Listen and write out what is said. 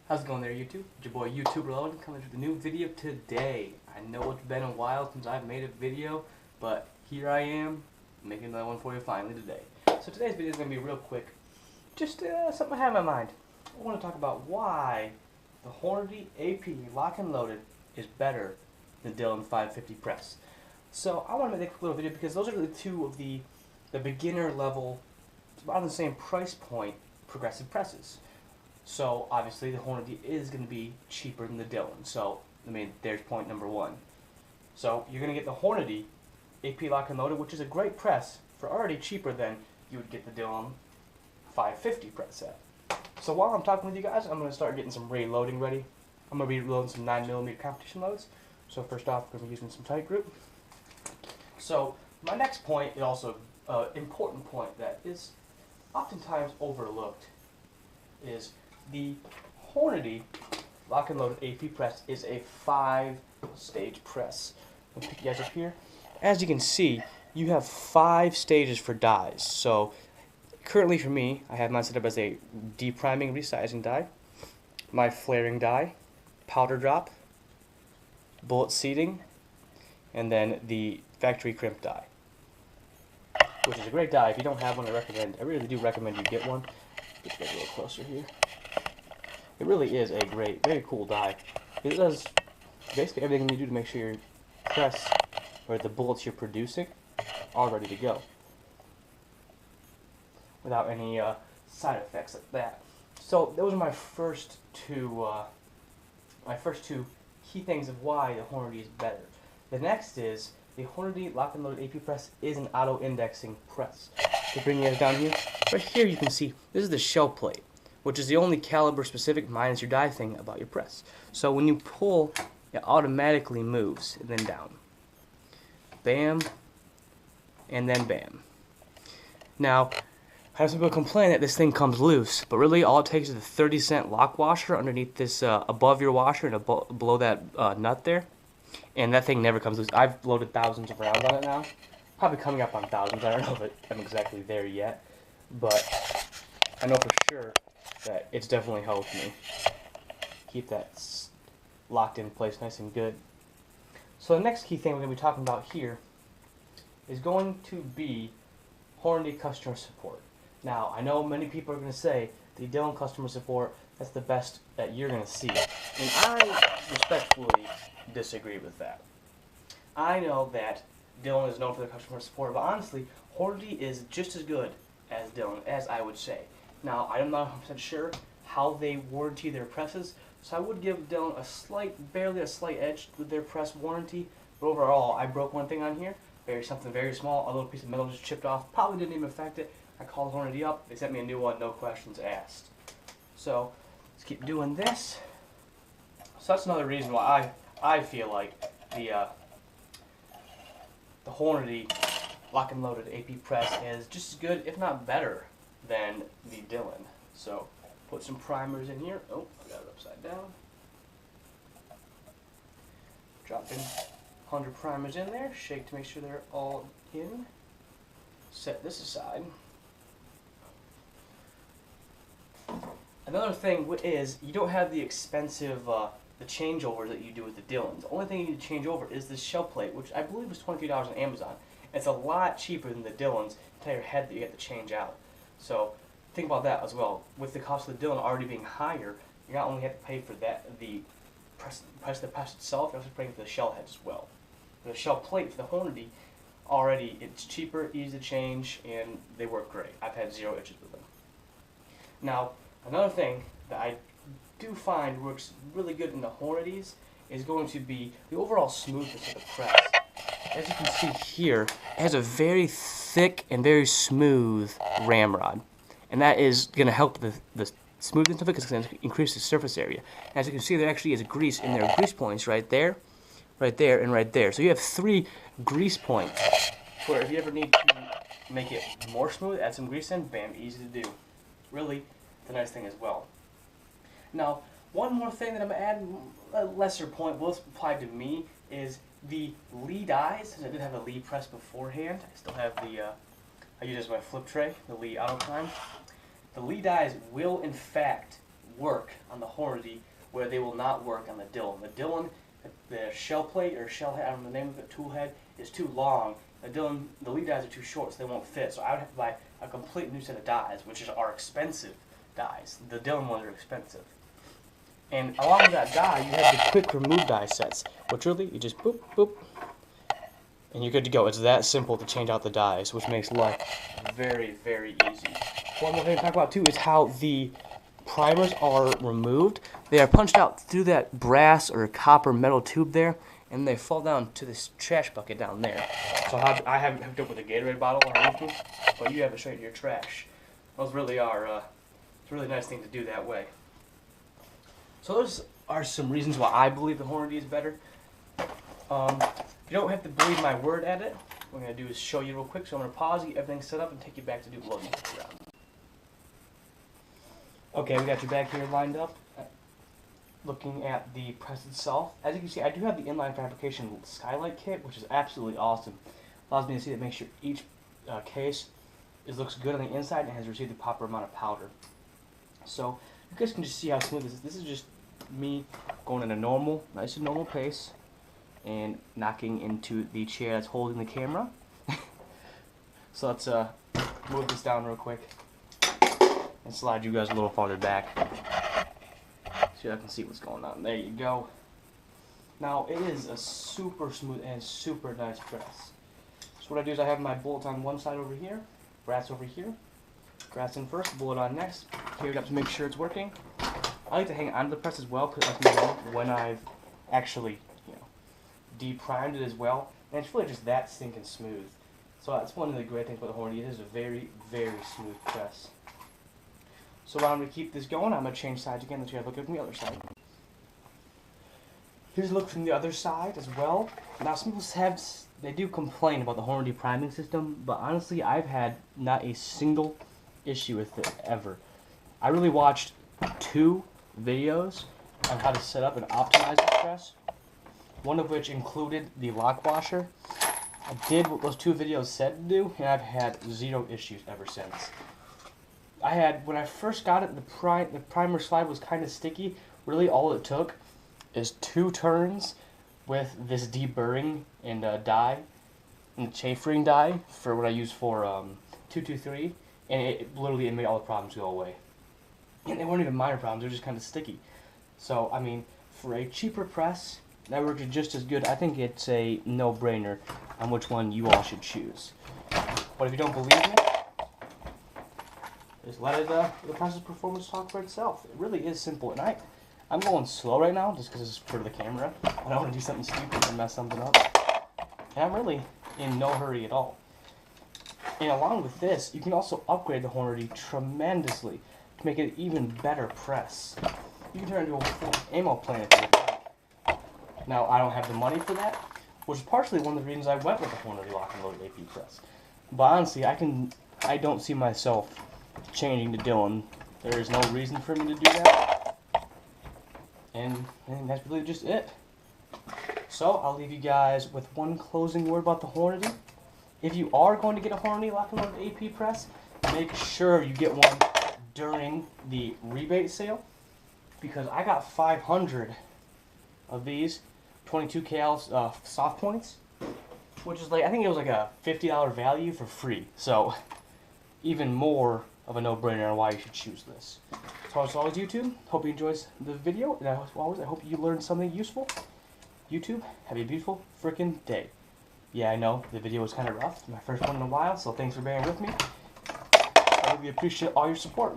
How's it going there, YouTube? It's your boy YouTuber Logan coming with a new video today. I know it's been a while since I've made a video, but here I am making another one for you finally today. So today's video is going to be real quick. Just something I have in my mind. I want to talk about why the Hornady AP Lock and Loaded is better than Dillon 550 press. So I want to make a quick little video because those are the two of the beginner level, about the same price point, progressive presses. So obviously the Hornady is going to be cheaper than the Dillon. So I mean, there's point number one. So you're going to get the Hornady AP Lock and Loaded, which is a great press for already cheaper than you would get the Dillon 550 press set. So while I'm talking with you guys, I'm going to start getting some loading ready. I'm going to be loading some 9mm competition loads. So first off, we're going to be using some tight group. So my next point is also an important point that is oftentimes overlooked is the Hornady Lock and Loaded AP press is a 5-stage press. I'll pick you guys up here. As you can see, you have 5 stages for dies. So currently for me, I have mine set up as a depriming resizing die, my flaring die, powder drop, bullet seating, and then the factory crimp die, which is a great die. If you don't have one, I really do recommend you get one. Get you guys a little closer here. It really is a great, very cool die. It does basically everything you do to make sure your press, or the bullets you're producing, are ready to go, without any side effects like that. So those are my first two key things of why the Hornady is better. The next is the Hornady Lock and Loaded AP press is an auto-indexing press. To bring you guys down here, right here you can see this is the shell plate, which is the only caliber specific minus your die thing about your press. So when you pull, it automatically moves and then down. Bam, and then bam. Now, I have some people complain that this thing comes loose, but really all it takes is a 30-cent lock washer underneath this, above your washer and below that nut there, and that thing never comes loose. I've loaded thousands of rounds on it now. Probably coming up on thousands. I don't know if I'm exactly there yet, but I know for sure that it's definitely helped me keep that locked in place nice and good. So the next key thing we're going to be talking about here is going to be Hornady customer support. Now, I know many people are going to say the Dillon customer support, that's the best that you're going to see. And I respectfully disagree with that. I know that Dillon is known for their customer support, but honestly, Hornady is just as good as Dillon, as I would say. Now, I'm not 100% sure how they warranty their presses, so I would give Dillon barely a slight edge with their press warranty. But overall, I broke one thing on here, something very small, a little piece of metal just chipped off, probably didn't even affect it. I called Hornady up, they sent me a new one, no questions asked. So, let's keep doing this. So that's another reason why I feel like the Hornady Lock and Loaded AP press is just as good, if not better, than the Dillon. So, put some primers in here. Oh, I got it upside down. Drop in 100 primers in there. Shake to make sure they're all in. Set this aside. Another thing is you don't have the expensive the changeover that you do with the Dillon. The only thing you need to change over is this shell plate, which I believe was $23 on Amazon. It's a lot cheaper than the Dillon's entire head that you have to change out. So think about that as well. With the cost of the Dillon already being higher, you not only have to pay for that, the price of the press itself, you're also paying for the shell head as well. The shell plate for the Hornady, already it's cheaper, easy to change, and they work great. I've had 0 issues with them. Now, another thing that I do find works really good in the Hornadys is going to be the overall smoothness of the press. As you can see here, it has a very thick and very smooth ramrod, and that is going to help the smoothness of it because it's going to increase the surface area. As you can see, there actually is grease in there, grease points right there, and right there. So you have 3 grease points where if you ever need to make it more smooth, add some grease in, bam, easy to do. Really, the nice thing as well. Now, one more thing that I'm going to add, a lesser point, will apply to me, is the Lee dies. Since I did have a Lee press beforehand, I still have the, I use it as my flip tray, the Lee Auto Climb. The Lee dies will in fact work on the Hornady where they will not work on the Dillon. The Dillon, the shell plate or shell head, I don't know the name of it, tool head, is too long. The Dillon, the lead dies are too short, so they won't fit. So I would have to buy a complete new set of dies, which are expensive dies. The Dillon ones are expensive. And along with that die, you have the quick remove die sets, which really, you just boop, boop, and you're good to go. It's that simple to change out the dies, which makes life very, very easy. One more thing to talk about too is how the primers are removed. They are punched out through that brass or copper metal tube there, and they fall down to this trash bucket down there. So I have it hooked up with a Gatorade bottle underneath me, but you have it straight to your trash. Those really are, it's a really nice thing to do that way. So those are some reasons why I believe the Hornady is better. You don't have to believe my word at it. What I'm going to do is show you real quick. So I'm going to pause, get everything set up, and take you back to do loading around. Okay, we got you back here lined up. Looking at the press itself. As you can see, I do have the inline fabrication skylight kit, which is absolutely awesome. Allows me to see that makes sure each case looks good on the inside and has received the proper amount of powder. So you guys can just see how smooth this is. This is just me going at a normal, nice and normal pace and knocking into the chair that's holding the camera. So let's move this down real quick and slide you guys a little farther back so I can see what's going on. There you go. Now it is a super smooth and super nice press. So what I do is I have my bullets on one side over here, brass over here. Brass in first, bullet on next. Carry it up to make sure it's working. I like to hang onto the press as well because I know when I've actually, deprimed it as well. And it's really just that stinking smooth. So that's one of the great things about the Horny. It is a very, very smooth press. So while I'm going to keep this going, I'm going to change sides again. Let's have a look from the other side. Here's a look from the other side as well. Now some people they do complain about the Hornady priming system, but honestly I've had not a single issue with it ever. I really watched 2 videos on how to set up and optimize the press, one of which included the lock washer. I did what those 2 videos said to do, and I've had 0 issues ever since. When I first got it, the primer slide was kind of sticky. Really all it took is 2 turns with this deburring and dye, and the chamfering dye for what I use for 223, and it literally made all the problems go away. And they weren't even minor problems, they were just kind of sticky. So, I mean, for a cheaper press, that works just as good. I think it's a no-brainer on which one you all should choose. But if you don't believe me, just let the press's performance talk for itself. It really is simple, and I'm going slow right now just because it's for the camera. I don't want to do something stupid and mess something up. And I'm really in no hurry at all. And along with this, you can also upgrade the Hornady tremendously to make it an even better press. You can turn it into a full ammo plane if you would like. Now, I don't have the money for that, which is partially one of the reasons I went with the Hornady Lock and Load AP press. But honestly, I don't see myself changing to Dillon. There is no reason for me to do that. And that's really just it. So, I'll leave you guys with one closing word about the Hornady. If you are going to get a Hornady Lock and Load AP press, make sure you get one during the rebate sale, because I got 500 of these 22 cal soft points, which is I think it was like a $50 value for free. So, even more of a no-brainer on why you should choose this. So as always, YouTube, hope you enjoyed the video, and as always, I hope you learned something useful. YouTube, have a beautiful frickin' day. Yeah, I know, the video was kind of rough. It's my first one in a while, so thanks for bearing with me. I really appreciate all your support.